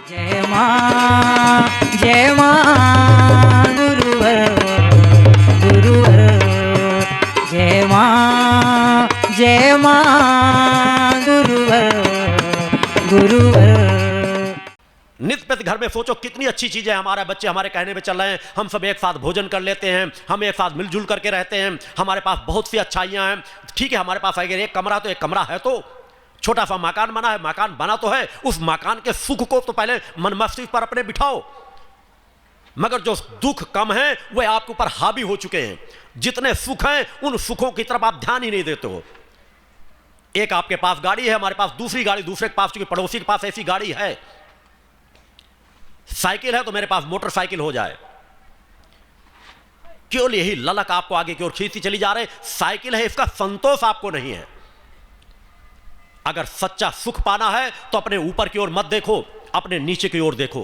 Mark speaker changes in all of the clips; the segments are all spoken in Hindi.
Speaker 1: जय मां गुरुवर गुरुवर जय मां गुरुवर गुरुवर।
Speaker 2: नित्य प्रति घर में सोचो कितनी अच्छी चीजें हमारे बच्चे हमारे कहने पे चल रहे हैं। हम सब एक साथ भोजन कर लेते हैं, हम एक साथ मिलजुल करके रहते हैं, हमारे पास बहुत सी अच्छाइयां हैं। ठीक है, हमारे पास अगर एक कमरा तो एक कमरा है, तो छोटा सा मकान बना है, मकान बना तो है, उस मकान के सुख को तो पहले मन मस्तिष्क पर अपने बिठाओ। मगर जो दुख कम है वह आपके ऊपर हावी हो चुके हैं। जितने सुख हैं उन सुखों की तरफ आप ध्यान ही नहीं देते हो। एक आपके पास गाड़ी है, हमारे पास दूसरी गाड़ी, दूसरे के पास, चूंकि पड़ोसी के पास ऐसी गाड़ी है। साइकिल है तो मेरे पास मोटरसाइकिल हो जाए। केवल यही ललक आपको आगे की ओर खींचती चली जा रही। साइकिल है, इसका संतोष आपको नहीं है। अगर सच्चा सुख पाना है तो अपने ऊपर की ओर मत देखो, अपने नीचे की ओर देखो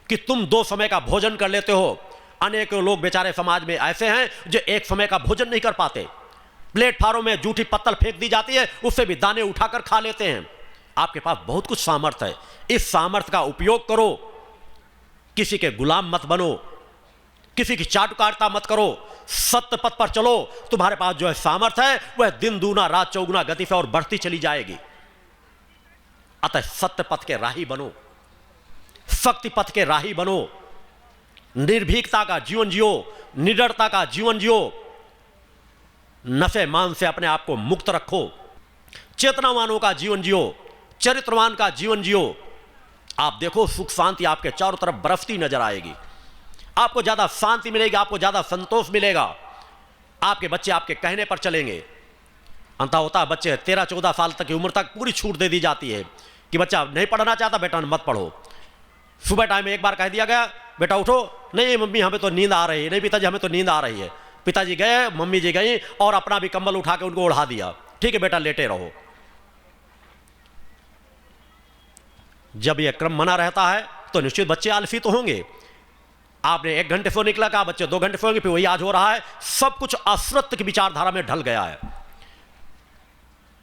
Speaker 2: कि तुम 2 समय का भोजन कर लेते हो। अनेक लोग बेचारे समाज में ऐसे हैं जो एक समय का भोजन नहीं कर पाते। प्लेटफार्मों में जूठी पत्तल फेंक दी जाती है, उससे भी दाने उठाकर खा लेते हैं। आपके पास बहुत कुछ सामर्थ्य है, इस सामर्थ्य का उपयोग करो। किसी के गुलाम मत बनो, किसी की चाटुकारिता मत करो, सत्य पथ पर चलो। तुम्हारे पास जो है सामर्थ्य है वह दिन दूना रात चौगुना गति से और बढ़ती चली जाएगी। अतः सत्य पथ के राही बनो, शक्ति पथ के राही बनो, निर्भीकता का जीवन जियो, निडरता का जीवन जियो, नशे मान से अपने आप को मुक्त रखो, चेतनावानों का जीवन जियो, चरित्रवान का जीवन जियो। आप देखो सुख शांति आपके चारों तरफ बरसती नजर आएगी। आपको ज्यादा शांति मिलेगी, आपको ज्यादा संतोष मिलेगा। आपके बच्चे आपके कहने पर चलेंगे। अंता होता है बच्चे 13-14 साल तक की उम्र तक पूरी छूट दे दी जाती है कि बच्चा नहीं पढ़ना चाहता, बेटा मत पढ़ो। सुबह टाइम में एक बार कह दिया गया बेटा उठो, नहीं मम्मी हमें तो नींद आ रही है, नहीं पिताजी हमें तो नींद आ रही है। पिताजी गए, मम्मी जी गई और अपना भी कंबल उठा के उनको उड़ा दिया। ठीक है बेटा लेटे रहो। जब यह क्रम बना रहता है तो निश्चित बच्चे आलसी तो होंगे। आपने 1 घंटे सो निकला, कहा बच्चे 2 घंटे सोएंगे, फिर वही आज हो रहा है। सब कुछ अश्रद्ध की विचारधारा में ढल गया है।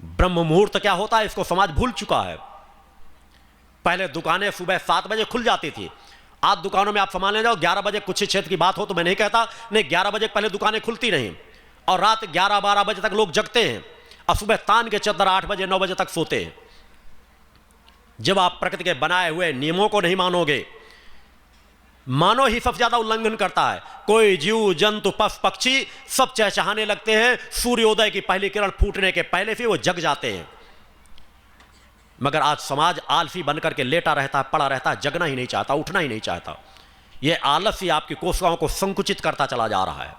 Speaker 2: ब्रह्म मुहूर्त क्या होता है इसको समाज भूल चुका है। पहले दुकानें सुबह 7 बजे खुल जाती थी। आज दुकानों में आप सामान ले जाओ 11 बजे, कुछ ही क्षेत्र की बात हो तो मैं नहीं कहता, नहीं 11 बजे पहले दुकानें खुलती नहीं और रात 11-12 बजे तक लोग जगते हैं और सुबह तान के चद्दर 8 बजे 9 बजे तक सोते हैं। जब आप प्रकृति के बनाए हुए नियमों को नहीं मानोगे, मानो ही सबसे ज्यादा उल्लंघन करता है। कोई जीव जंतु पशु पक्षी सब चहचहाने लगते हैं। सूर्योदय की पहली किरण फूटने के पहले से वो जग जाते हैं। मगर आज समाज आलसी बनकर के लेटा रहता है, पड़ा रहता है, जगना ही नहीं चाहता, उठना ही नहीं चाहता। यह आलस्य आपकी कोशिकाओं को संकुचित करता चला जा रहा है।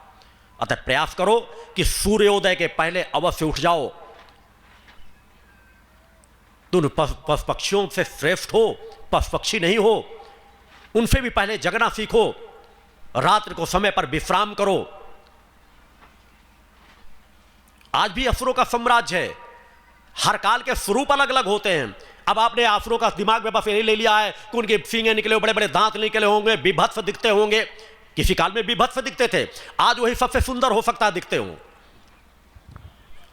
Speaker 2: अतः प्रयास करो कि सूर्योदय के पहले अवश्य उठ जाओ। तुम पशु पक्षियों से श्रेष्ठ हो, पशु पक्षी नहीं हो। उनसे भी पहले जगना सीखो। रात्रि को समय पर विश्राम करो। आज भी असुरों का साम्राज्य है। हर काल के स्वरूप अलग अलग होते हैं। अब आपने असुरों का दिमाग में बस यही ले लिया है कि उनके सींगे निकले, बड़े बड़े दांत निकले होंगे, विभत्स दिखते होंगे। किसी काल में विभत्स दिखते थे, आज वही सबसे सुंदर हो सकता है दिखते हो।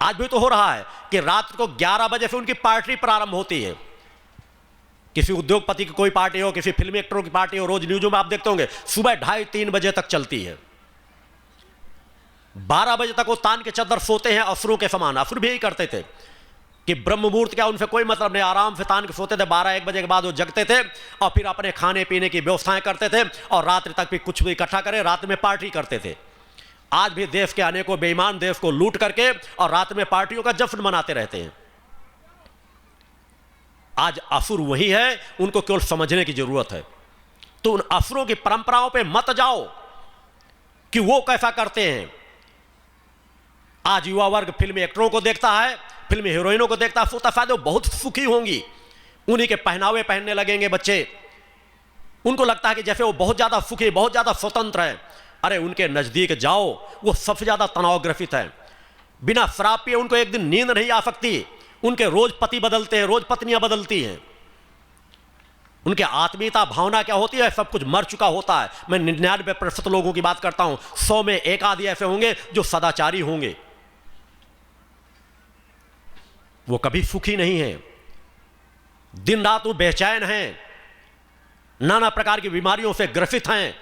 Speaker 2: आज भी तो हो रहा है कि रात को 11 बजे से उनकी पार्टी प्रारंभ होती है। किसी उद्योगपति की कोई पार्टी हो, किसी फिल्मी एक्टरों की पार्टी हो, रोज न्यूज़ों में आप देखते होंगे सुबह 2:30-3 बजे तक चलती है। 12 बजे तक वो तान के चद्दर सोते हैं असुरों के समान। असुर भी यही करते थे कि ब्रह्म मुहूर्त क्या, उनसे कोई मतलब नहीं, आराम से तान के सोते थे। 12-1 बजे के बाद वो जगते थे और फिर अपने खाने पीने की व्यवस्थाएं करते थे और रात्रि तक भी कुछ भी इकट्ठा करे, रात में पार्टी करते थे। आज भी देश के अनेकों बेईमान देश को लूट करके और रात में पार्टियों का जश्न मनाते रहते हैं। आज असुर वही है, उनको केवल समझने की जरूरत है। तो उन असुरों की परंपराओं पे मत जाओ कि वो कैसा करते हैं। आज युवा वर्ग फिल्मी एक्टरों को देखता है, फिल्मी हीरोइनों को देखता है, सोचता शायद वो बहुत सुखी होंगी, उन्हीं के पहनावे पहनने लगेंगे बच्चे। उनको लगता है कि जैसे वो बहुत ज्यादा सुखी, बहुत ज्यादा स्वतंत्र है। अरे उनके नजदीक जाओ, वो सबसे ज्यादा तनावग्रसित है। बिना शराब पिए उनको एक दिन नींद नहीं आ सकती। उनके रोज पति बदलते हैं, रोज पत्नियां बदलती हैं। उनके आत्मीयता भावना क्या होती है, सब कुछ मर चुका होता है। मैं 99% लोगों की बात करता हूं, 100 में 1 आदि ऐसे होंगे जो सदाचारी होंगे। वो कभी सुखी नहीं है, दिन रात वो बेचैन हैं। नाना प्रकार की बीमारियों से ग्रसित हैं,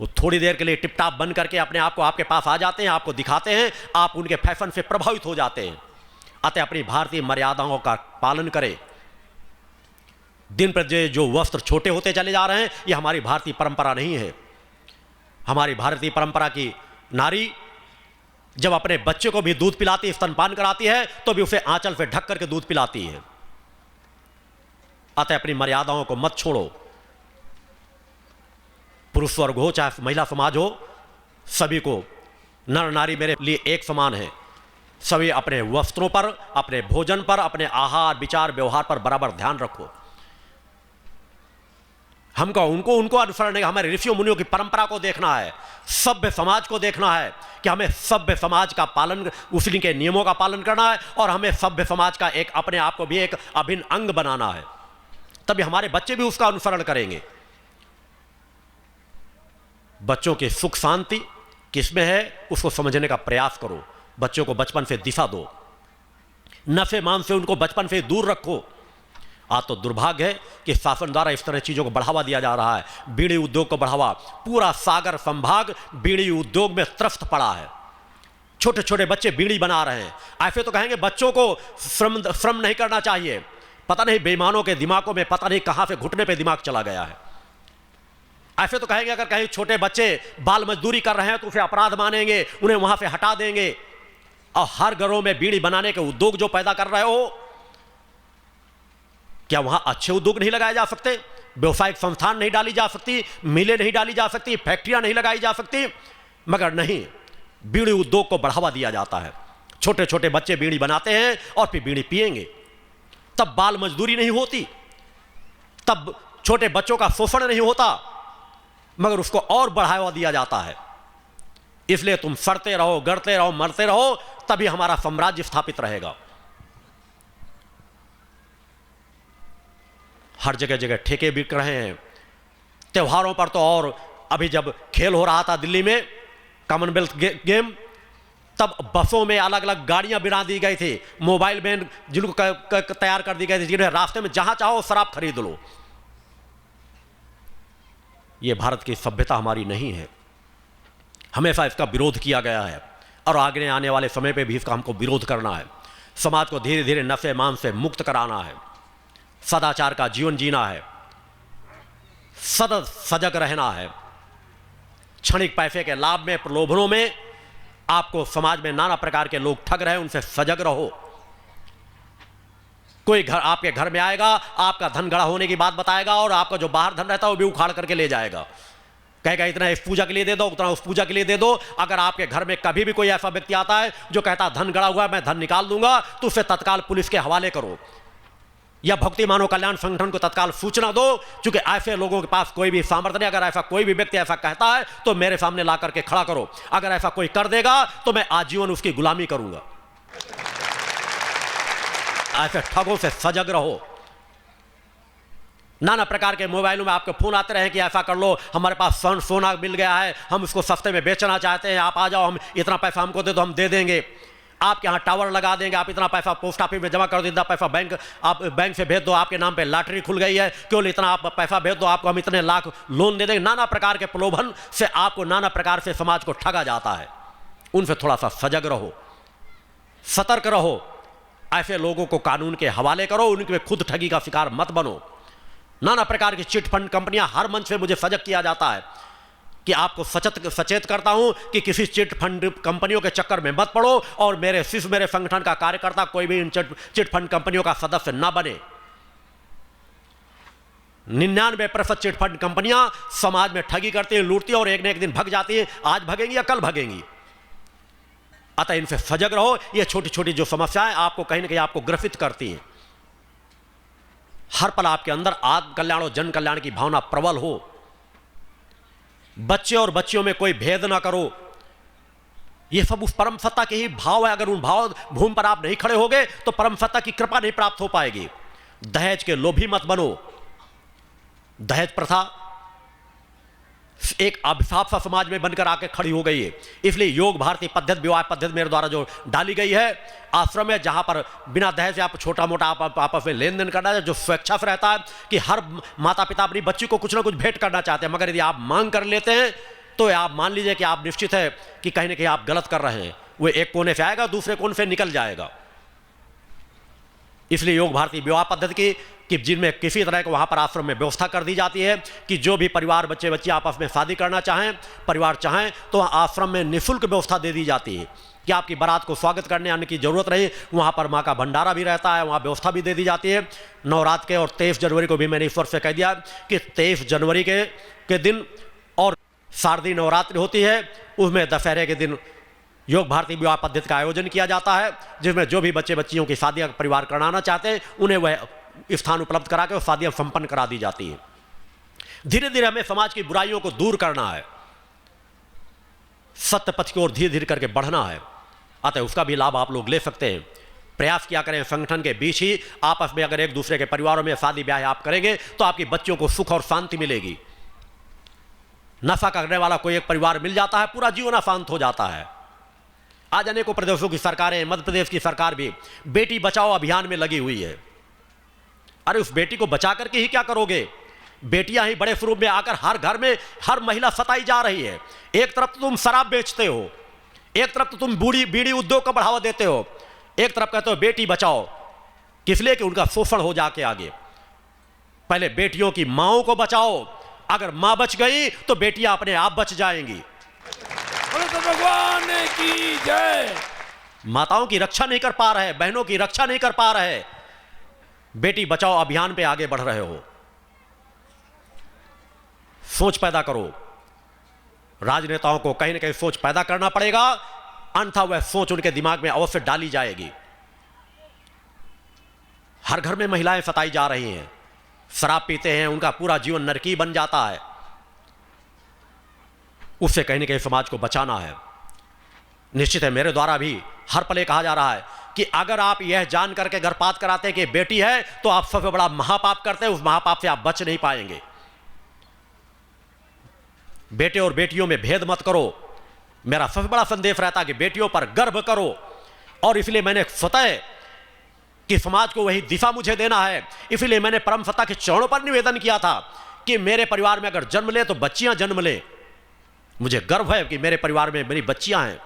Speaker 2: वो थोड़ी देर के लिए टिपटाप बन करके अपने आप को आपके पास आ जाते हैं, आपको दिखाते हैं, आप उनके फैशन से प्रभावित हो जाते हैं। अतः अपनी भारतीय मर्यादाओं का पालन करें। दिन प्रतिदिन जो वस्त्र छोटे होते चले जा रहे हैं, ये हमारी भारतीय परंपरा नहीं है। हमारी भारतीय परंपरा की नारी जब अपने बच्चे को भी दूध पिलाती, स्तनपान कराती है, तो भी उसे आंचल से ढक करके दूध पिलाती है। अतः अपनी मर्यादाओं को मत छोड़ो। पुरुष वर्ग हो चाहे महिला समाज हो, सभी को, नर नारी मेरे लिए एक समान है। सभी अपने वस्त्रों पर, अपने भोजन पर, अपने आहार विचार व्यवहार पर बराबर ध्यान रखो। हमको उनको अनुसरण नहीं, हमारे ऋषियों मुनियों की परंपरा को देखना है, सभ्य समाज को देखना है कि हमें सभ्य समाज का पालन, उसी के नियमों का पालन करना है और हमें सभ्य समाज का एक अपने आप को भी एक अभिन्न अंग बनाना है। तभी हमारे बच्चे भी उसका अनुसरण करेंगे। बच्चों की सुख शांति किसमें है, उसको समझने का प्रयास करो। बच्चों को बचपन से दिशा दो, नफे मान से उनको बचपन से दूर रखो। आज तो दुर्भाग्य है कि शासन द्वारा इस तरह चीज़ों को बढ़ावा दिया जा रहा है। बीड़ी उद्योग को बढ़ावा, पूरा सागर संभाग बीड़ी उद्योग में त्रस्त पड़ा है। छोटे छोटे बच्चे बीड़ी बना रहे हैं। ऐसे तो कहेंगे बच्चों को श्रम नहीं करना चाहिए। पता नहीं बेईमानों के दिमागों में पता नहीं कहाँ से घुटने पे दिमाग चला गया है। ऐसे तो कहेंगे अगर कहीं छोटे बच्चे बाल मजदूरी कर रहे हैं तो उसे अपराध मानेंगे, उन्हें वहां से हटा देंगे। और हर घरों में बीड़ी बनाने के उद्योग जो पैदा कर रहे हो, क्या वहां अच्छे उद्योग नहीं लगाए जा सकते? व्यवसायिक संस्थान नहीं डाली जा सकती, मिलें नहीं डाली जा सकती, फैक्ट्रियां नहीं लगाई जा सकती? मगर नहीं, बीड़ी उद्योग को बढ़ावा दिया जाता है। छोटे छोटे बच्चे बीड़ी बनाते हैं और फिर बीड़ी पिएंगे। तब बाल मजदूरी नहीं होती, तब छोटे बच्चों का शोषण नहीं होता, मगर उसको और बढ़ावा दिया जाता है। इसलिए तुम सड़ते रहो, गड़ते रहो, मरते रहो, तभी हमारा साम्राज्य स्थापित रहेगा। हर जगह जगह ठेके बिक रहे हैं। त्योहारों पर तो, और अभी जब खेल हो रहा था दिल्ली में कॉमनवेल्थ गेम, तब बसों में अलग अलग गाड़ियां बना दी गई थी, मोबाइल वैन जिनको तैयार कर दी गई थी, जिन्हें रास्ते में जहां चाहो शराब खरीद लो। यह भारत की सभ्यता हमारी नहीं है। हमेशा इसका विरोध किया गया है और आगे आने वाले समय पे भी इसका हमको विरोध करना है। समाज को धीरे धीरे नशे मान से मुक्त कराना है, सदाचार का जीवन जीना है, सतत सजग रहना है। क्षणिक पैसे के लाभ में, प्रलोभनों में आपको समाज में नाना प्रकार के लोग ठग रहे हैं, उनसे सजग रहो। कोई घर आपके घर में आएगा, आपका धन गड़ा होने की बात बताएगा और आपका जो बाहर धन रहता है वो भी उखाड़ करके ले जाएगा। कहेगा इतना इस पूजा के लिए दे दो, उतना उस पूजा के लिए दे दो। अगर आपके घर में कभी भी कोई ऐसा व्यक्ति आता है जो कहता है धन गड़ा हुआ है, मैं धन निकाल दूंगा, तो उसे तत्काल पुलिस के हवाले करो या भक्ति मानव कल्याण संगठन को तत्काल सूचना दो। क्योंकि ऐसे लोगों के पास कोई भी सामर्थ्य नहीं। अगर ऐसा कोई भी व्यक्ति ऐसा कहता है तो मेरे सामने ला करके खड़ा करो। अगर ऐसा कोई कर देगा तो मैं आजीवन उसकी गुलामी करूंगा। ऐसे ठगों से सजग रहो। नाना प्रकार के मोबाइलों में आपके फोन आते रहे कि ऐसा कर लो, हमारे पास सोना मिल गया है, हम उसको सस्ते में बेचना चाहते हैं, आप आ जाओ, हम इतना पैसा हमको दे दो, हम दे देंगे। आपके यहाँ टावर लगा देंगे, आप इतना पैसा पोस्ट ऑफिस में जमा कर दो, इतना पैसा आप बैंक से भेज दो, आपके नाम पे लॉटरी खुल गई है, केवल इतना आप पैसा भेज दो, आपको हम इतने लाख लोन दे देंगे। नाना प्रकार के प्रलोभन से आपको नाना प्रकार से समाज को ठगा जाता है। उनसे थोड़ा सा सजग रहो, सतर्क रहो। ऐसे लोगों को कानून के हवाले करो, उनके खुद ठगी का शिकार मत बनो। नाना प्रकार की चिट फंड कंपनियां, हर मंच पे मुझे सजग किया जाता है कि आपको सचेत करता हूं कि किसी चिट फंड कंपनियों के चक्कर में मत पड़ो और मेरे संगठन का कार्यकर्ता कोई भी इन चिट फंड कंपनियों का सदस्य ना बने। 99% चिट फंड कंपनियां समाज में ठगी करती हैं, लूटती हैं और एक न एक दिन भग जाती हैं। आज भगेंगी या कल भगेंगी। अतः इनसे सजग रहो। ये छोटी छोटी जो समस्याएं आपको कहीं ना कहीं आपको ग्रसित करती हैं, हर पल आपके अंदर आत्म कल्याण और जन कल्याण की भावना प्रबल हो। बच्चे और बच्चियों में कोई भेद ना करो। यह सब उस परम सत्ता के ही भाव है। अगर उन भाव भूमि पर आप नहीं खड़े होगे तो परम सत्ता की कृपा नहीं प्राप्त हो पाएगी। दहेज के लोभी मत बनो। दहेज प्रथा एक अभिशाप सा समाज में बनकर आके खड़ी हो गई है। इसलिए योग भारती पद्धति, विवाह पद्धति मेरे द्वारा जो डाली गई है, आश्रम है जहां पर बिना दहेज से आप छोटा मोटा आप आपस में लेन देन करना है, जो स्वेच्छा से रहता है कि हर माता पिता अपनी बच्ची को कुछ ना कुछ भेंट करना चाहते हैं, मगर यदि आप मांग कर लेते हैं तो आप मान लीजिए कि आप निश्चित है कि कहीं ना कहीं आप गलत कर रहे हैं। वो एक कोने से आएगा, दूसरे कोने से निकल जाएगा। इसलिए योग भारती विवाह पद्धति की कि जिनमें किसी तरह के वहाँ पर आश्रम में व्यवस्था कर दी जाती है कि जो भी परिवार बच्चे बच्ची आपस में शादी करना चाहें, परिवार चाहें, तो आश्रम में निःशुल्क व्यवस्था दे दी जाती है कि आपकी बारात को स्वागत करने आने की जरूरत नहीं। वहाँ पर माँ का भंडारा भी रहता है, वहाँ व्यवस्था भी दे दी जाती है। नवरात्र के और 23 जनवरी को भी मैंने ईश्वर से कह दिया कि 23 जनवरी के दिन और शारदीय नवरात्रि होती है, उसमें दशहरे के दिन योग भारती विवाह पद्धति का आयोजन किया जाता है, जिसमें जो भी बच्चे बच्चियों की शादी परिवार कराना चाहते हैं उन्हें वह स्थान उपलब्ध करा के शादियां संपन्न करा दी जाती है। धीरे धीरे हमें समाज की बुराइयों को दूर करना है, सत्य पथ की ओर धीरे धीरे करके बढ़ना है। अतः उसका भी लाभ आप लोग ले सकते हैं। प्रयास किया करें, संगठन के बीच ही आपस में अगर एक दूसरे के परिवारों में शादी ब्याह आप करेंगे तो आपकी बच्चियों को सुख और शांति मिलेगी। नशा करने वाला कोई एक परिवार मिल जाता है, पूरा जीवन अशांत हो जाता है। आज अनेकों प्रदेशों की सरकारें, मध्य प्रदेश की सरकार भी बेटी बचाओ अभियान में लगी हुई है। अरे उस बेटी को बचा करके ही क्या करोगे? बेटियां ही बड़े स्वरूप में आकर हर घर में हर महिला सताई जा रही है। एक तरफ तो तुम शराब बेचते हो, एक तरफ तो तुम बीड़ी उद्योग का बढ़ावा देते हो, एक तरफ कहते हो बेटी बचाओ, किस लिए? कि उनका शोषण हो जाके आगे। पहले बेटियों की माओं को बचाओ, अगर मां बच गई तो बेटियां अपने आप बच जाएंगी।
Speaker 3: भगवान की जय।
Speaker 2: माताओं की रक्षा नहीं कर पा रहे, बहनों की रक्षा नहीं कर पा रहे, बेटी बचाओ अभियान पे आगे बढ़ रहे हो। सोच पैदा करो। राजनेताओं को कहीं ना कहीं सोच पैदा करना पड़ेगा, अन्यथा वह सोच उनके दिमाग में अवश्य डाली जाएगी। हर घर में महिलाएं सताई जा रही हैं, शराब पीते हैं, उनका पूरा जीवन नरकी बन जाता है। उससे कहीं ना कहीं समाज को बचाना है। निश्चित है मेरे द्वारा भी हर पल कहा जा रहा है कि अगर आप यह जान करके गर्भपात कराते हैं कि बेटी है तो आप सबसे बड़ा महापाप करते हैं, उस महापाप से आप बच नहीं पाएंगे। बेटे और बेटियों में भेद मत करो। मेरा सबसे बड़ा संदेश रहता है कि बेटियों पर गर्व करो, और इसलिए मैंने स्वतः कि समाज को वही दिशा मुझे देना है, इसलिए मैंने परम सत्ता के चरणों पर निवेदन किया था कि मेरे परिवार में अगर जन्म ले तो बच्चियां जन्म ले। मुझे गर्व है कि मेरे परिवार में मेरी बच्चियां हैं,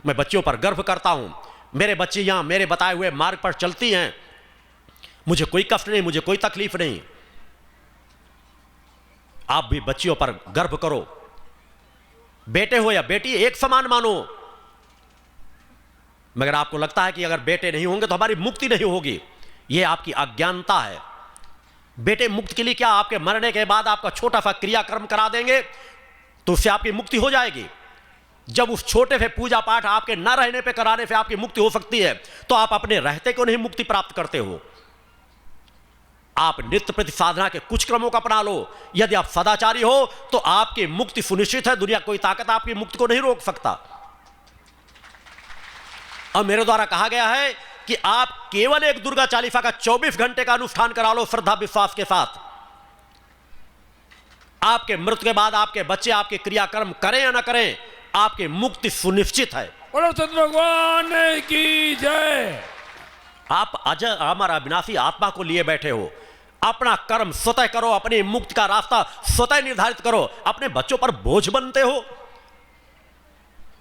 Speaker 2: मैं बच्चियों पर गर्व करता हूं। मेरे बच्चियां मेरे बताए हुए मार्ग पर चलती हैं, मुझे कोई कष्ट नहीं, मुझे कोई तकलीफ नहीं। आप भी बच्चियों पर गर्व करो। बेटे हो या बेटी एक समान मानो। मगर आपको लगता है कि अगर बेटे नहीं होंगे तो हमारी मुक्ति नहीं होगी, यह आपकी अज्ञानता है। बेटे मुक्त के लिए क्या आपके मरने के बाद आपका छोटा सा क्रियाक्रम करा देंगे तो उससे आपकी मुक्ति हो जाएगी? जब उस छोटे से पूजा पाठ आपके न रहने पे कराने से आपकी मुक्ति हो सकती है, तो आप अपने रहते को नहीं मुक्ति प्राप्त करते हो। आप नित्य प्रति साधना के कुछ क्रमों को अपना लो। यदि आप सदाचारी हो तो आपकी मुक्ति सुनिश्चित है, दुनिया कोई ताकत आपकी मुक्ति को नहीं रोक सकता। और मेरे द्वारा कहा गया है कि आप केवल एक दुर्गा चालीसा का 24 घंटे का अनुष्ठान करा लो श्रद्धा विश्वास के साथ। आपके मृत्यु के बाद आपके बच्चे आपके क्रियाकर्म करें या ना करें, आपकी मुक्ति सुनिश्चित है।
Speaker 3: बोलो सत भगवान की जय।
Speaker 2: आप अजय अमर अविनाशी आत्मा को लिए बैठे हो, अपना कर्म स्वतः करो, अपनी मुक्ति का रास्ता स्वतः निर्धारित करो। अपने बच्चों पर बोझ बनते हो।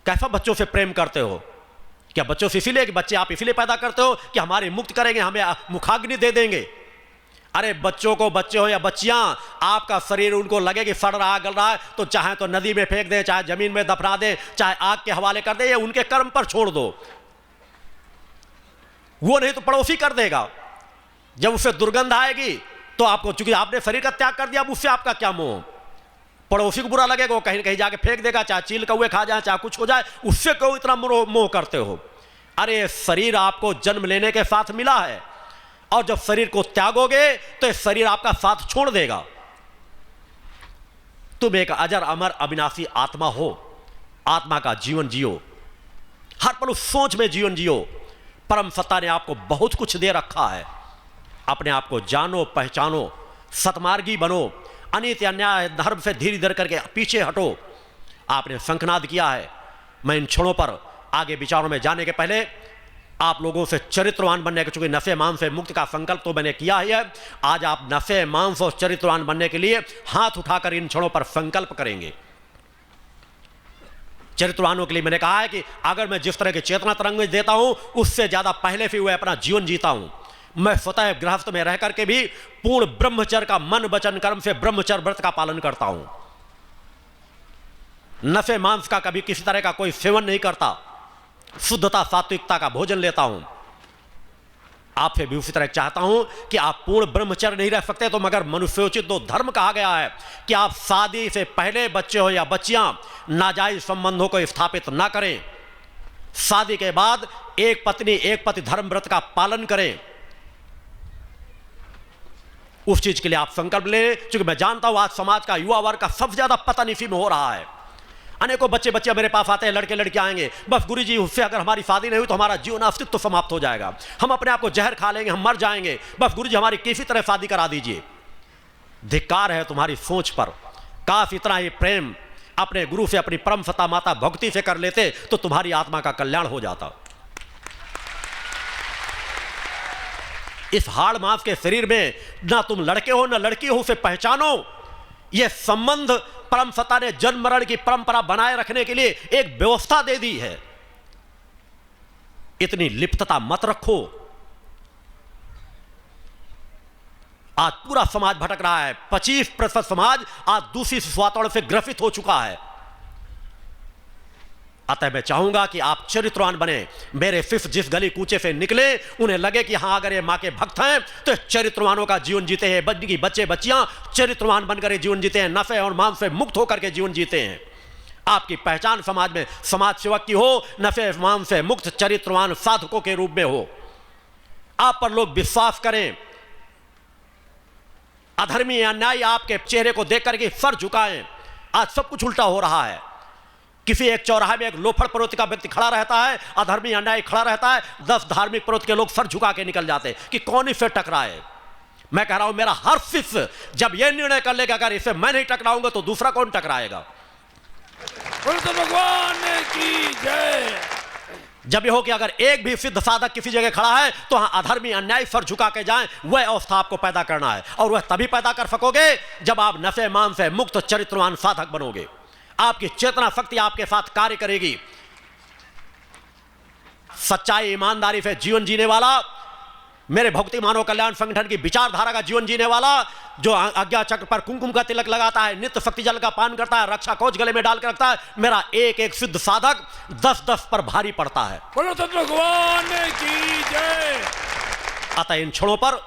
Speaker 2: कैसा बच्चों से प्रेम करते हो? क्या बच्चों से इसीलिए कि बच्चे आप इसीलिए पैदा करते हो कि हमारी मुक्ति करेंगे, हमें मुखाग्नि दे देंगे? अरे बच्चों को, बच्चे हो या बच्चियां, आपका शरीर उनको लगे कि सड़ रहा गल रहा है तो चाहे तो नदी में फेंक दें, चाहे जमीन में दफना दें, चाहे आग के हवाले कर दें, या उनके कर्म पर छोड़ दो। वो नहीं तो पड़ोसी कर देगा। जब उससे दुर्गंध आएगी तो आपको, चूंकि आपने शरीर का त्याग कर दिया, अब उससे आपका क्या मोह? पड़ोसी को बुरा लगेगा, वो कहीं कहीं जाके फेंक देगा, चाहे चील कौवे खा जाए, चाहे कुछ हो जाए, उससे क्यों इतना मोह करते हो? अरे शरीर आपको जन्म लेने के साथ मिला है, और जब शरीर को त्यागोगे तो शरीर आपका साथ छोड़ देगा। तुम एक अजर अमर अविनाशी आत्मा हो। आत्मा का जीवन जियो, हर पल उस सोच में जीवन जियो। परम सत्ता ने आपको बहुत कुछ दे रखा है। अपने आप को जानो, पहचानो, सतमार्गी बनो। अनित अन्याय धर्म से धीरे धीरे करके पीछे हटो। आपने शंखनाद किया है। मैं इन क्षणों पर आगे विचारों में जाने के पहले आप लोगों से चरित्रवान बनने के, चूंकि नफे मांस से मुक्त का संकल्प तो मैंने किया ही है, आज आप नफे मांस और चरित्रवान बनने के लिए हाथ उठाकर इन क्षणों पर संकल्प करेंगे। चरित्रवानों के लिए मैंने कहा है कि अगर मैं जिस तरह की चेतना तरंग में देता हूं, उससे ज्यादा पहले से हुए अपना जीवन जीता हूं। मैं स्वतः गृहस्थ में रह करके भी पूर्ण ब्रह्मचर्य का मन वचन कर्म से ब्रह्मचर्य व्रत का पालन करता हूं। नफे मांस का कभी किसी तरह का कोई सेवन नहीं करता, शुद्धता सात्विकता का भोजन लेता हूं। आपसे भी उसी तरह चाहता हूं कि आप पूर्ण ब्रह्मचर्य नहीं रह सकते तो मगर मनुष्योचित दो धर्म कहा गया है कि आप शादी से पहले बच्चे हो या बच्चियां नाजायज संबंधों को स्थापित ना करें। शादी के बाद एक पत्नी एक पति धर्म व्रत का पालन करें। उस चीज के लिए आप संकल्प लें, क्योंकि मैं जानता हूं आज समाज का युवा वर्ग का सबसे ज्यादा पतन इसी में हो रहा है। अनेकों बच्चे मेरे पास आते हैं, लड़के लड़कियां आएंगे, बस गुरुजी उससे अगर हमारी शादी नहीं हुई तो हमारा जीवन अस्तित्व समाप्त हो जाएगा, हम अपने आप को जहर खा लेंगे, हम मर जाएंगे, बस गुरुजी हमारी किसी तरह शादी करा दीजिए। धिक्कार है तुम्हारी सोच पर। काश इतना ही प्रेम अपने गुरु से, अपनी परम सत्ता माता भक्ति से कर लेते तो तुम्हारी आत्मा का कल्याण हो जाता। इस हाड़ मांस के शरीर में ना तुम लड़के हो ना लड़की हो, उसे पहचानो। यह संबंध परम सत्ता ने जन्म मरण की परंपरा बनाए रखने के लिए एक व्यवस्था दे दी है। इतनी लिप्तता मत रखो। आज पूरा समाज भटक रहा है। 25% समाज आज दूसरी वातावरण से ग्रसित हो चुका है। अतः मैं चाहूंगा कि आप चरित्रवान बने। मेरे शिष्य जिस गली कूचे से निकले उन्हें लगे कि हां अगर ये मां के भक्त हैं तो चरित्रवानों का जीवन जीते हैं। बच्चे बच्चियां चरित्रवान बनकर जीवन जीते हैं, नफे और मांस से मुक्त होकर के जीवन जीते हैं। आपकी पहचान समाज में समाज सेवक की हो, नफे मांस से मुक्त चरित्रवान साधकों के रूप में हो। आप पर लोग विश्वास करें। अधर्मी अन्यायी आपके चेहरे को देख करके सर झुकाएं। आज सब कुछ उल्टा हो रहा है। किसी एक चौराहे में एक लोफड़ प्रवृत्ति का व्यक्ति खड़ा रहता है, अधर्मी अन्यायी खड़ा रहता है, 10 धार्मिक प्रवृत्ति के लोग सर झुका के निकल जाते कि कौन इससे टकराए। मैं कह रहा हूं मेरा हर शिष्य जब यह निर्णय कर लेगा अगर इसे मैं नहीं टकराऊंगा तो दूसरा कौन टकराएगा।
Speaker 3: बोलो भगवान की जय।
Speaker 2: जब यह हो कि अगर एक भी सिद्ध साधक किसी जगह खड़ा है तो अधर्मी अन्यायी सर झुका के जाएं, वह अवस्था आपको पैदा करना है। और वह तभी पैदा कर सकोगे जब आप नफे मान से मुक्त चरित्रवान साधक बनोगे। आपकी चेतना शक्ति आपके साथ कार्य करेगी। सच्चाई ईमानदारी से जीवन जीने वाला, मेरे भक्ति मानव कल्याण संगठन की विचारधारा का जीवन जीने वाला, जो आज्ञा चक्र पर कुमकुम का तिलक लगाता है, नित्य शक्ति जल का पान करता है, रक्षा कवच गले में डाल के रखता है, मेरा एक एक सिद्ध साधक 10-10 पर भारी पड़ता है।
Speaker 3: बोलो तो भगवान की जय।
Speaker 2: अतः इन क्षणों पर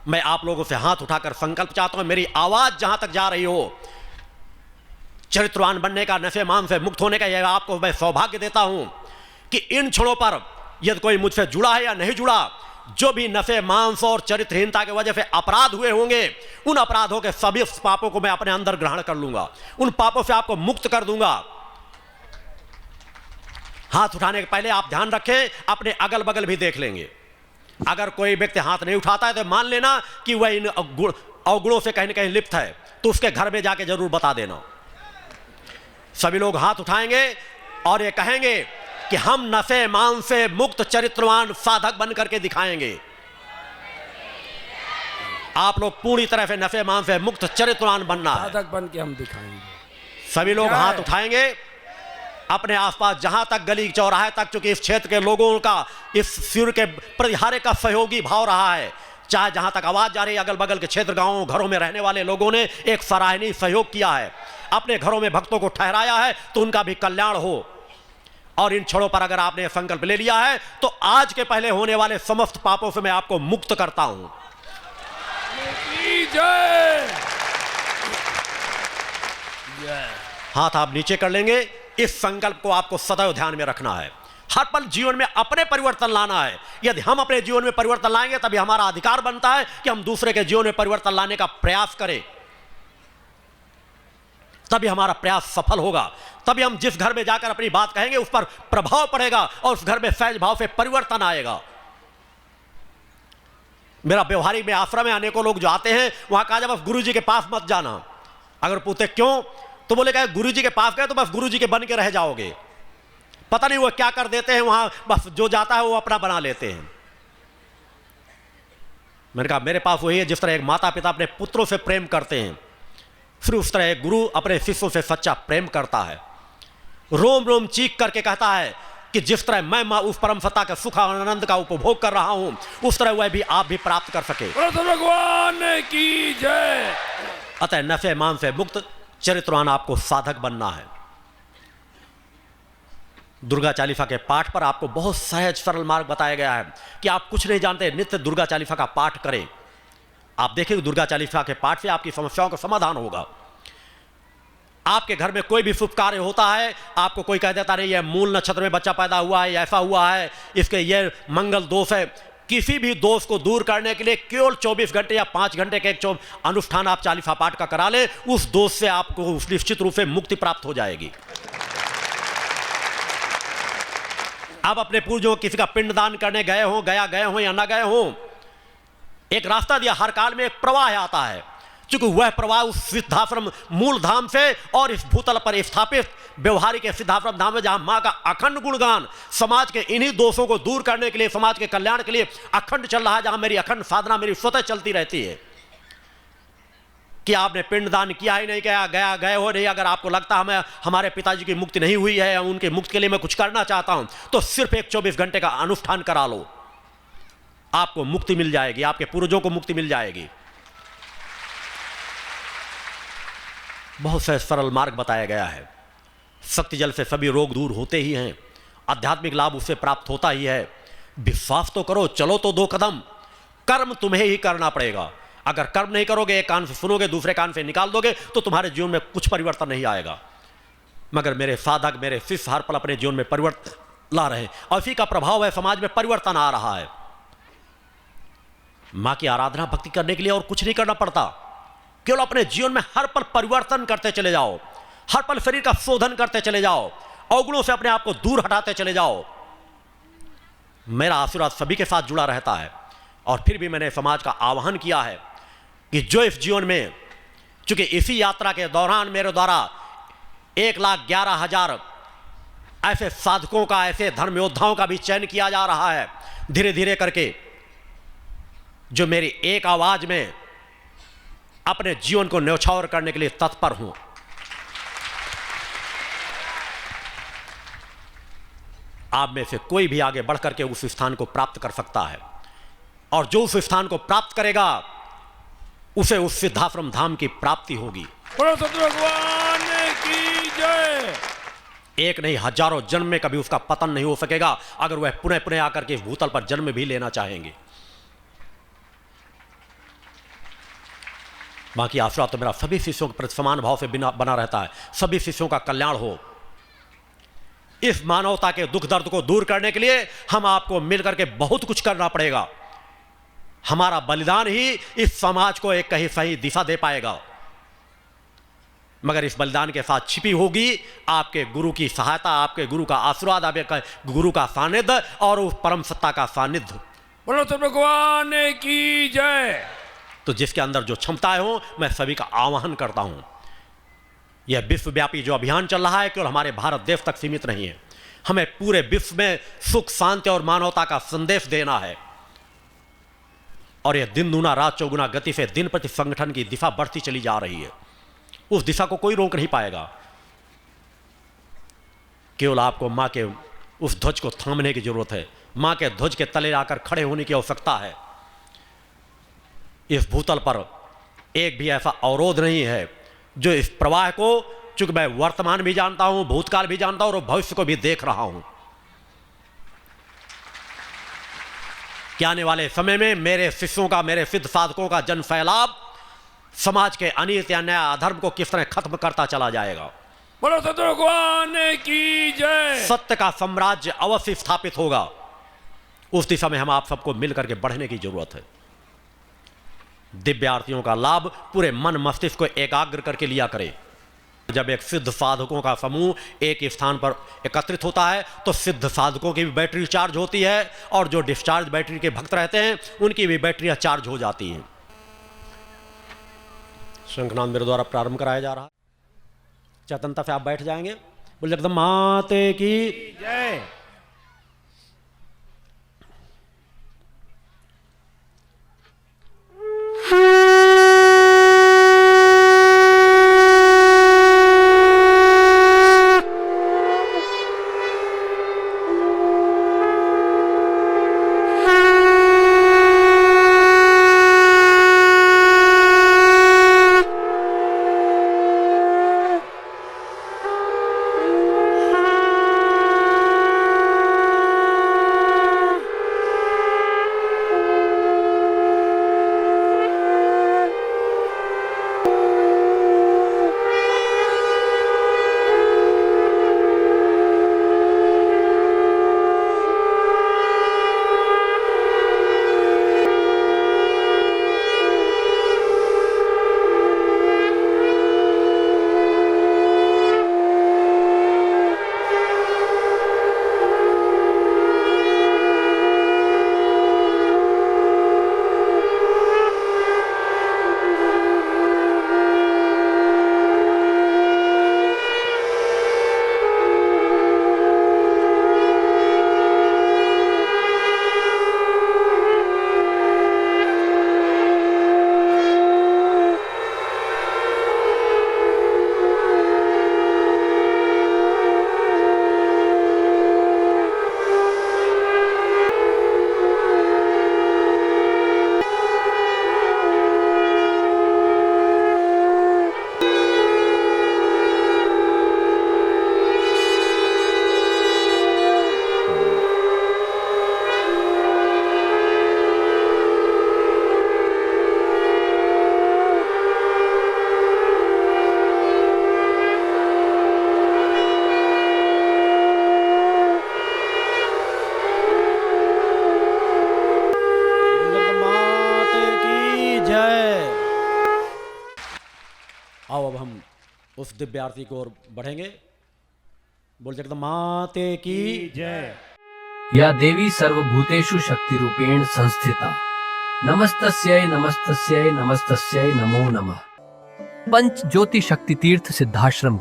Speaker 2: मैं आप लोगों से हाथ उठाकर संकल्प चाहता हूं, मेरी आवाज जहां तक जा रही हो, चरित्रवान बनने का, नशे मान से मुक्त होने का यह आपको मैं सौभाग्य देता हूं कि इन क्षणों पर यदि कोई मुझसे जुड़ा है या नहीं जुड़ा, जो भी नफे मांस और चरित्रहीनता की वजह से अपराध हुए होंगे, उन अपराधों के सभी पापों को मैं अपने अंदर ग्रहण कर लूंगा, उन पापों से आपको मुक्त कर दूंगा। हाथ उठाने के पहले आप ध्यान रखें, अपने अगल बगल भी देख लेंगे। अगर कोई व्यक्ति हाथ नहीं उठाता है तो मान लेना कि वह इन अवगुणों से कहीं ना कहीं लिप्त है, तो उसके घर में जाके जरूर बता देना। सभी लोग हाथ उठाएंगे और ये कहेंगे कि हम नफे मान से मुक्त चरित्रवान साधक बन करके दिखाएंगे। आप लोग पूरी तरह से नफे मान से मुक्त चरित्रवान बनना है,
Speaker 3: साधक बन के हम दिखाएंगे।
Speaker 2: सभी लोग हाथ उठाएंगे अपने आसपास जहां तक गली चौराहे तक, चूंकि इस क्षेत्र के लोगों का इस शिविर के प्रति हर एक का सहयोगी भाव रहा है। चाहे जहां तक आवाज जा रही है, अगल बगल के क्षेत्र गांवों घरों में रहने वाले लोगों ने एक सराहनीय सहयोग किया है, अपने घरों में भक्तों को ठहराया है, तो उनका भी कल्याण हो। और इन क्षणों पर अगर आपने संकल्प ले लिया है तो आज के पहले होने वाले समस्त पापों से मैं आपको मुक्त करता हूं।
Speaker 3: जय।
Speaker 2: हाथ आप नीचे कर लेंगे। इस संकल्प को आपको सदैव ध्यान में रखना है। हर पल जीवन में अपने परिवर्तन लाना है। यदि हम अपने जीवन में परिवर्तन लाएंगे तभी हमारा अधिकार बनता है कि हम दूसरे के जीवन में परिवर्तन लाने का प्रयास करें, तभी हमारा प्रयास सफल होगा। तभी हम जिस घर में जाकर अपनी बात कहेंगे उस पर प्रभाव पड़ेगा और उस घर में सहज भाव से परिवर्तन आएगा। मेरा व्यवहारिक में आश्रम में अनेकों लोग जो आते हैं वहां कहा जाए बस गुरु जी के पास मत जाना, अगर पूछते क्यों, तो बोले कहे गुरुजी के पास गए तो बस गुरुजी के बन के रह जाओगे, पता नहीं वो क्या कर देते हैं वहां, बस जो जाता है वो अपना बना लेते हैं। मैंने कहा मेरे पास वही है जिस तरह एक माता पिता अपने पुत्रों से प्रेम करते हैं, फिर उस तरह एक गुरु अपने शिष्यों से सच्चा प्रेम करता है, रोम रोम चीख करके कहता है कि जिस तरह मैं उस परम सत्ता के सुख और आनंद का उपभोग कर रहा हूं, उस तरह वह भी आप भी प्राप्त कर सके।
Speaker 3: भगवान की जय।
Speaker 2: अतः नशे मान से मुक्त चरित्रवान आपको साधक बनना है। दुर्गा चालीसा के पाठ पर आपको बहुत सहज सरल मार्ग बताया गया है कि आप कुछ नहीं जानते, नित्य दुर्गा चालीसा का पाठ करें। आप देखेंगे दुर्गा चालीसा के पाठ से आपकी समस्याओं का समाधान होगा। आपके घर में कोई भी शुभ कार्य होता है, आपको कोई कह देता नहीं ये मूल नक्षत्र में बच्चा पैदा हुआ है, ऐसा हुआ है, इसके ये मंगल दोष है, किसी भी दोष को दूर करने के लिए केवल 24 घंटे या 5 घंटे के एक अनुष्ठान आप चालीसा पाठ का करा लें, उस दोष से आपको निश्चित रूप से मुक्ति प्राप्त हो जाएगी। आप अपने पूर्वजों किसी का पिंडदान करने गए हो, गए हो या ना गए हो, एक रास्ता दिया, हर काल में एक प्रवाह आता है, क्योंकि वह प्रवाह उस सिद्धाश्रम मूल धाम से और इस भूतल पर स्थापित व्यवहारिक सिद्धाश्रम धाम में, जहां मां का अखंड गुणगान समाज के इन्हीं दोषों को दूर करने के लिए, समाज के कल्याण के लिए अखंड चल रहा है, जहां मेरी अखंड साधना मेरी स्वतः चलती रहती है। कि आपने पिंडदान किया ही नहीं, क्या गए हो नहीं, अगर आपको लगता है हमारे पिताजी की मुक्ति नहीं हुई है, उनके मुक्ति के लिए मैं कुछ करना चाहता हूं, तो सिर्फ एक 24 घंटे का अनुष्ठान करा लो, आपको मुक्ति मिल जाएगी, आपके पूर्वजों को मुक्ति मिल जाएगी। बहुत से सरल मार्ग बताया गया है। शक्ति जल से सभी रोग दूर होते ही हैं, आध्यात्मिक लाभ उससे प्राप्त होता ही है। विश्वास तो करो, चलो तो 2 कदम, कर्म तुम्हें ही करना पड़ेगा। अगर कर्म नहीं करोगे, एक कान से सुनोगे दूसरे कान से निकाल दोगे, तो तुम्हारे जीवन में कुछ परिवर्तन नहीं आएगा। मगर मेरे साधक, मेरे शिष्य हर पल अपने जीवन में परिवर्तन ला रहे हैं, और इसी का प्रभाव है, समाज में परिवर्तन आ रहा है। मां की आराधना भक्ति करने के लिए और कुछ नहीं करना पड़ता, केवल अपने जीवन में हर पल परिवर्तन करते चले जाओ, हर पल शरीर का शोधन करते चले जाओ, अवगुणों से अपने आप को दूर हटाते चले जाओ। मेरा आशीर्वाद सभी के साथ जुड़ा रहता है। और फिर भी मैंने समाज का आह्वान किया है कि जो इस जीवन में, चूंकि इसी यात्रा के दौरान मेरे द्वारा 1,11,000 ऐसे साधकों का, ऐसे धर्म योद्धाओं का भी चयन किया जा रहा है धीरे धीरे करके, जो मेरी एक आवाज में अपने जीवन को न्यौछावर करने के लिए तत्पर हूं। आप में से कोई भी आगे बढ़ करके उस स्थान को प्राप्त कर सकता है, और जो उस स्थान को प्राप्त करेगा उसे उस सिद्धाश्रम धाम की प्राप्ति होगी।
Speaker 3: भगवान की जय।
Speaker 2: एक नहीं, हजारों जन्म में कभी उसका पतन नहीं हो सकेगा, अगर वह पुनः पुनः आकर के भूतल पर जन्म भी लेना चाहेंगे। बाकी आशीर्वाद तो मेरा सभी शिष्यों के प्रति समान भाव से बना रहता है, सभी शिष्यों का कल्याण हो। इस मानवता के दुख दर्द को दूर करने के लिए हम आपको मिलकर के बहुत कुछ करना पड़ेगा। हमारा बलिदान ही इस समाज को एक कहीं सही दिशा दे पाएगा, मगर इस बलिदान के साथ छिपी होगी आपके गुरु की सहायता, आपके गुरु का आशीर्वाद, आपके गुरु का सानिध्य और उस परम सत्ता का सानिध्य।
Speaker 3: बोलो तो भगवान की जय।
Speaker 2: तो जिसके अंदर जो क्षमताएं हो, मैं सभी का आह्वान करता हूं। यह विश्वव्यापी जो अभियान चल रहा है केवल हमारे भारत देश तक सीमित नहीं है, हमें पूरे विश्व में सुख शांति और मानवता का संदेश देना है। और यह दिन दूना रात चौगुना गति से दिन प्रति संगठन की दिशा बढ़ती चली जा रही है। उस दिशा को कोई रोक नहीं पाएगा, केवल आपको मां के उस ध्वज को थामने की जरूरत है, मां के ध्वज के तले आकर खड़े होने की आवश्यकता है। इस भूतल पर एक भी ऐसा अवरोध नहीं है जो इस प्रवाह को, चूंकि मैं वर्तमान भी जानता हूं, भूतकाल भी जानता हूं और भविष्य को भी देख रहा हूं, कि आने वाले समय में मेरे शिष्यों का, मेरे सिद्ध साधकों का जन फैलाव समाज के अनित या न्याय अधर्म को किस तरह खत्म करता चला जाएगा।
Speaker 3: बोलो सतगुरु भगवान की जय।
Speaker 2: सत्य का साम्राज्य अवश्य स्थापित होगा। उस दिशा में हम आप सबको मिलकर के बढ़ने की जरूरत है। दिव्य आरतियों का लाभ पूरे मन मस्तिष्क को एकाग्र करके लिया करें। जब एक सिद्ध साधकों का समूह एक स्थान पर एकत्रित होता है तो सिद्ध साधकों की भी बैटरी चार्ज होती है, और जो डिस्चार्ज बैटरी के भक्त रहते हैं उनकी भी बैटरियां चार्ज हो जाती हैं। शंखनाद मेरे द्वारा प्रारंभ कराया जा रहा है। चेतनता से आप बैठ जाएंगे। बोल जगदम्बा माते की
Speaker 3: जय।
Speaker 2: आओ अब हम उस दिव्य आरती की ओर बढ़ेंगे। बोल जगदम्बा माते की
Speaker 3: जय।
Speaker 4: या देवी सर्वभूतेषु शक्ति रूपेण संस्थिता नमस्तस्यै नमस्तस्यै नमस्तस्यै नमो नमः। पंच ज्योति शक्ति तीर्थ सिद्धाश्रम,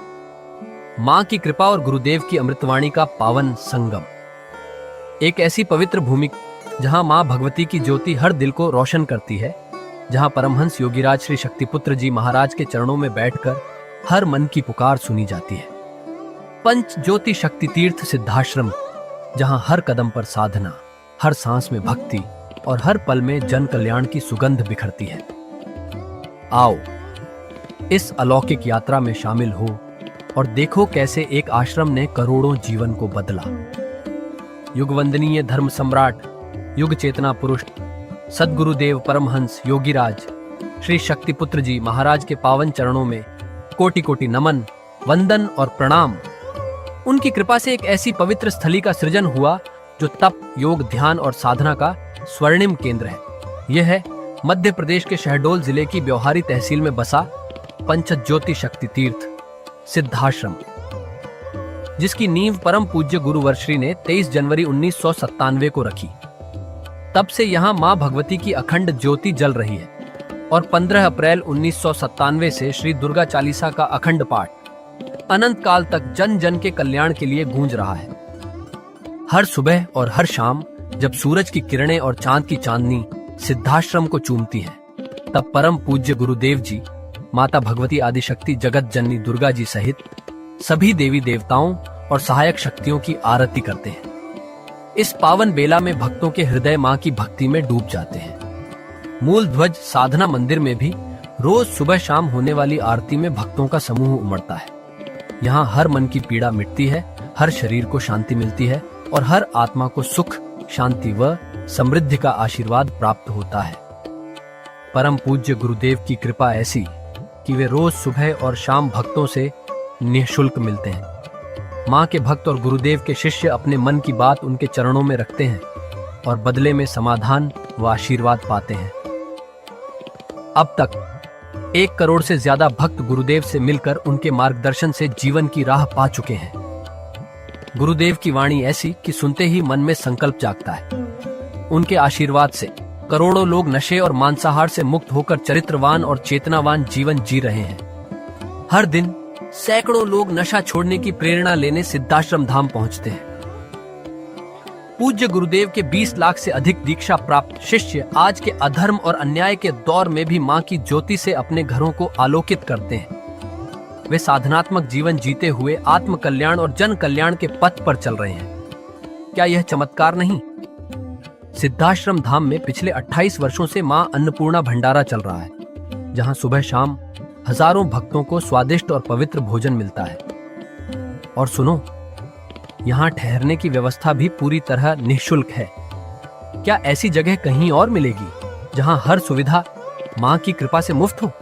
Speaker 4: मां की कृपा और गुरुदेव की अमृतवाणी का पावन संगम। एक ऐसी पवित्र भूमि जहां मां भगवती की ज्योति हर दिल को रोशन करती है, जहां परमहंस योगीराज श्री शक्तिपुत्र जी महाराज के चरणों में बैठकर हर मन की पुकार सुनी जाती है। पंच ज्योति शक्ति तीर्थ सिद्धाश्रम, जहां हर कदम पर साधना, हर सांस में भक्ति और हर पल में जन कल्याण की सुगंध बिखरती है। आओ इस अलौकिक यात्रा में शामिल हो और देखो कैसे एक आश्रम ने करोड़ों जीवन को बदला। युगवंदनीय धर्म सम्राट, युग चेतना पुरुष सद्गुरुदेव परमहंस योगीराज श्री शक्तिपुत्र जी महाराज के पावन चरणों में कोटि कोटि नमन, वंदन और प्रणाम। उनकी कृपा से एक ऐसी पवित्र स्थली का सृजन हुआ जो तप, योग, ध्यान और साधना का स्वर्णिम केंद्र है। यह है मध्य प्रदेश के शहडोल जिले की ब्योहारी तहसील में बसा पंचज्योति शक्ति तीर्थ सिद्धाश्रम, जिसकी नींव परम पूज्य गुरुवर्श्री ने 23 जनवरी 1997 को रखी। तब से यहाँ मां भगवती की अखंड ज्योति जल रही है और 15 अप्रैल 1997 से श्री दुर्गा चालीसा का अखंड पाठ अनंत काल तक जन जन के कल्याण के लिए गूंज रहा है। हर सुबह और हर शाम जब सूरज की किरणें और चांद की चांदनी सिद्धाश्रम को चूमती हैं, तब परम पूज्य गुरुदेव जी, माता भगवती आदिशक्ति जगत जननी दुर्गा जी सहित सभी देवी देवताओं और सहायक शक्तियों की आरती करते हैं। इस पावन बेला में भक्तों के हृदय मां की भक्ति में डूब जाते हैं। मूल ध्वज साधना मंदिर में भी रोज सुबह शाम होने वाली आरती में भक्तों का समूह उमड़ता है। यहाँ हर मन की पीड़ा मिटती है, हर शरीर को शांति मिलती है और हर आत्मा को सुख, शांति व समृद्धि का आशीर्वाद प्राप्त होता है। परम पूज्य गुरुदेव की कृपा ऐसी कि वे रोज सुबह और शाम भक्तों से निःशुल्क मिलते हैं। मां के भक्त और गुरुदेव के शिष्य अपने मन की बात उनके चरणों में रखते हैं और बदले में समाधान व आशीर्वाद पाते हैं। अब तक 1 करोड़ से ज्यादा भक्त गुरुदेव से मिलकर उनके मार्गदर्शन से जीवन की राह पा चुके हैं। गुरुदेव की वाणी ऐसी कि सुनते ही मन में संकल्प जागता है। उनके आशीर्वाद से करोड़ों लोग नशे और मांसाहार से मुक्त होकर चरित्रवान और चेतनावान जीवन जी रहे हैं। हर दिन सैकड़ों लोग नशा छोड़ने की प्रेरणा लेने सिद्धाश्रम धाम पहुंचते हैं। पूज्य गुरुदेव के 20 लाख से अधिक दीक्षा प्राप्त शिष्य आज के अधर्म और अन्याय के दौर में भी मां की ज्योति से अपने घरों को आलोकित करते हैं। वे साधनात्मक जीवन जीते हुए आत्म कल्याण और जन कल्याण के पथ पर चल रहे हैं। क्या यह चमत्कार नहीं? सिद्धाश्रम धाम में पिछले 28 वर्षों से मां अन्नपूर्णा भंडारा चल रहा है, जहां सुबह शाम हजारों भक्तों को स्वादिष्ट और पवित्र भोजन मिलता है। और सुनो, यहाँ ठहरने की व्यवस्था भी पूरी तरह निःशुल्क है। क्या ऐसी जगह कहीं और मिलेगी जहां हर सुविधा मां की कृपा से मुफ्त हो?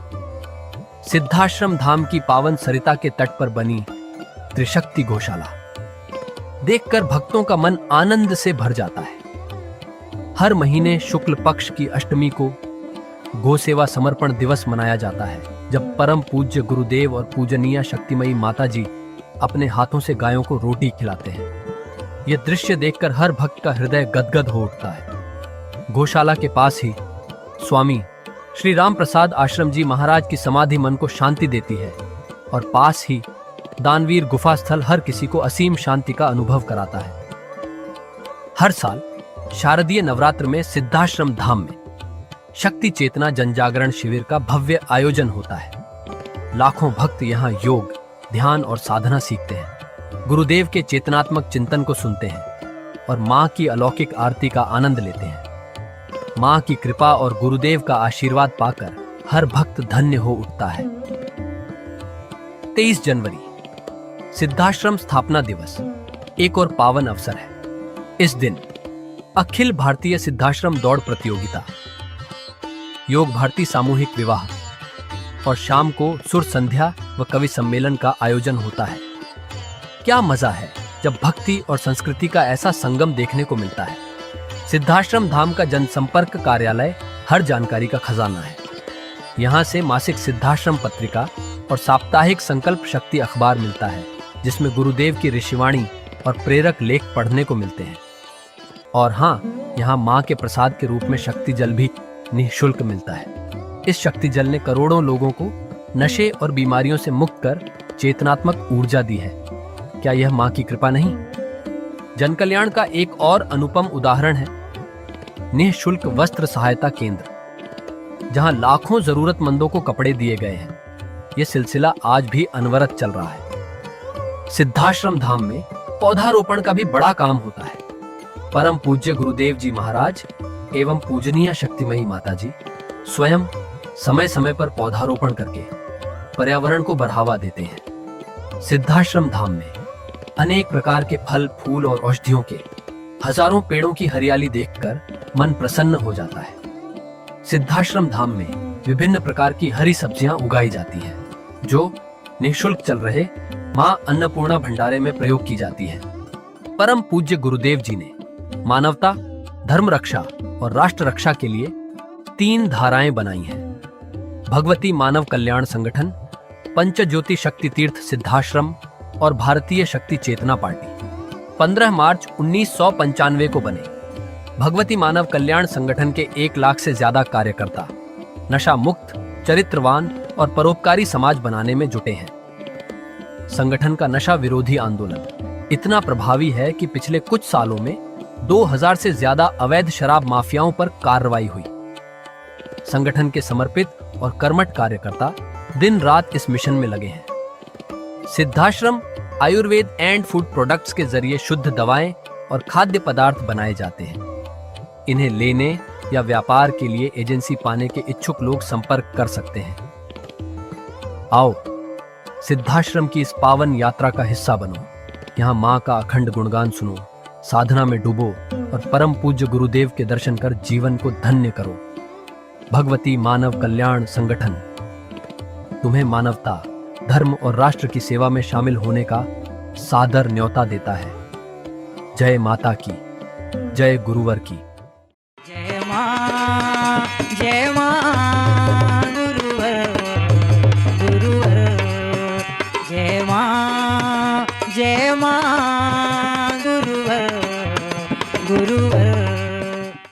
Speaker 4: सिद्धाश्रम धाम की पावन सरिता के तट पर बनी त्रिशक्ति गौशाला देखकर भक्तों का मन आनंद से भर जाता है। हर महीने शुक्ल पक्ष की अष्टमी को गो सेवा समर्पण दिवस मनाया जाता है, जब परम पूज्य गुरुदेव और पूजनीय शक्तिमयी माता जी अपने हाथों से गायों को रोटी खिलाते हैं। यह दृश्य देखकर हर भक्त का हृदय गदगद हो उठता है। गौशाला के पास ही स्वामी श्री राम प्रसाद आश्रम जी महाराज की समाधि मन को शांति देती है, और पास ही दानवीर गुफा स्थल हर किसी को असीम शांति का अनुभव कराता है। हर साल शारदीय नवरात्र में सिद्धाश्रम धाम में शक्ति चेतना जनजागरण शिविर का भव्य आयोजन होता है। लाखों भक्त यहाँ योग, ध्यान और साधना सीखते हैं, गुरुदेव के चेतनात्मक चिंतन को सुनते हैं और मां की अलौकिक आरती का आनंद लेते हैं। मां की कृपा और गुरुदेव का आशीर्वाद पाकर हर भक्त धन्य हो उठता है। 23 जनवरी सिद्धाश्रम स्थापना दिवस एक और पावन अवसर है। इस दिन अखिल भारतीय सिद्धाश्रम दौड़ प्रतियोगिता, योग भारती सामूहिक विवाह और शाम को सुर संध्या व कवि सम्मेलन का आयोजन होता है। क्या मजा है जब भक्ति और संस्कृति का ऐसा संगम देखने को मिलता है। सिद्धाश्रम धाम का जनसंपर्क कार्यालय हर जानकारी का खजाना है। यहाँ से मासिक सिद्धाश्रम पत्रिका और साप्ताहिक संकल्प शक्ति अखबार मिलता है, जिसमें गुरुदेव की ऋषिवाणी और प्रेरक लेख पढ़ने को मिलते हैं। और हाँ, यहाँ माँ के प्रसाद के रूप में शक्ति जल भी निःशुल्क मिलता है। इस शक्ति जल ने करोड़ों लोगों को नशे और बीमारियों से मुक्त कर चेतनात्मक ऊर्जा दी है। क्या यह माँ की कृपा नहीं? जन कल्याण का एक और अनुपम उदाहरण है निःशुल्क वस्त्र सहायता केंद्र, जहां लाखों जरूरतमंदों को कपड़े दिए गए हैं। यह सिलसिला आज भी अनवरत चल रहा है। सिद्धाश्रम धाम में पौधारोपण का भी बड़ा काम होता है। परम पूज्य गुरुदेव जी महाराज एवं पूजनीय शक्तिमयी माता जी स्वयं समय समय पर पौधारोपण करके पर्यावरण को बढ़ावा देते हैं। सिद्धाश्रम धाम में अनेक प्रकार के फल, फूल और औषधियों के हजारों पेड़ों की हरियाली देखकर मन प्रसन्न हो जाता है। सिद्धाश्रम धाम में विभिन्न प्रकार की हरी सब्जियां उगाई जाती हैं, जो निःशुल्क चल रहे मां अन्नपूर्णा भंडारे में प्रयोग की जाती है। परम पूज्य गुरुदेव जी ने मानवता, धर्म रक्षा और राष्ट्र रक्षा के लिए 3 धाराएं बनाई हैं। भगवती मानव कल्याण संगठन, पंचज्योति शक्ति तीर्थ सिद्धाश्रम और भारतीय शक्ति चेतना पार्टी 15 मार्च 1995 को बने। भगवती मानव कल्याण संगठन के 1 लाख से ज्यादा कार्यकर्ता नशा मुक्त, चरित्रवान और परोपकारी समाज बनाने में जुटे हैं। संगठन का नशा विरोधी आंदोलन इतना प्रभावी है कि पिछले कुछ सालों में 2000 से ज्यादा अवैध शराब माफियाओं पर कार्रवाई हुई। संगठन के समर्पित और कर्मठ कार्यकर्ता दिन रात इस मिशन में लगे हैं। Siddhashram Ayurveda and food products के जरिए शुद्ध दवाएं और खाद्य पदार्थ बनाए जाते हैं। इन्हें लेने या व्यापार के लिए एजेंसी पाने के इच्छुक लोग संपर्क कर सकते हैं। आओ सिद्धाश्रम की इस पावन यात्रा का हिस्सा बनो। यहाँ माँ का अखंड गुणगान सुनो, साधना में डूबो और परम पूज्य गुरुदेव के दर्शन कर जीवन को धन्य करो। भगवती मानव कल्याण संगठन तुम्हें मानवता, धर्म और राष्ट्र की सेवा में शामिल होने का सादर न्योता देता है। जय माता की, जय गुरुवर की।
Speaker 1: जय मां गुरुवर गुरुवर। जय मां